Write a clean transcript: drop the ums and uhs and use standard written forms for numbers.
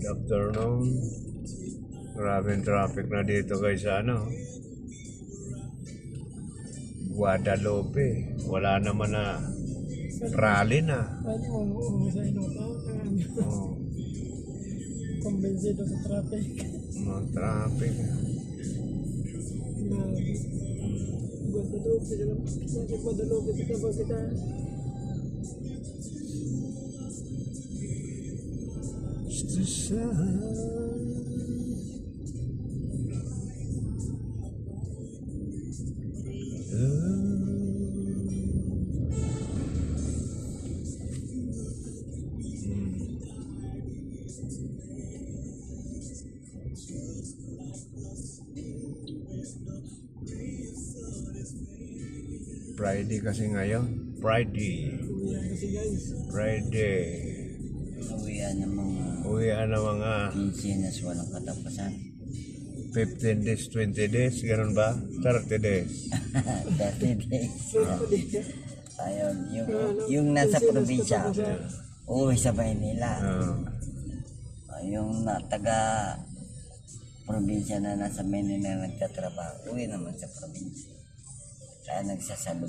Good afternoon. Maraming traffic na dito guys sa Guadalupe. Wala naman na rally na. Sa inuto. Oh, Kumbensido sa traffic. mga traffic. Guadalupe kita ba kita? It's the sun. Friday kasi ngayon. Friday. Uwihan kasi guys. Friday. Uwian Uwian ng mga na mga kinsinas walang katapusan. 15 days, 20 days, ganun ba? 30 days. 30 days. Ayun, Ano, yung nasa kinsinas probinsya, katapusan. uwi sa Maynila. Ah. Yung taga probinsya na nasa Maynila nagtatrabaho, uwi naman sa probinsya. Kaya nagsasalubong.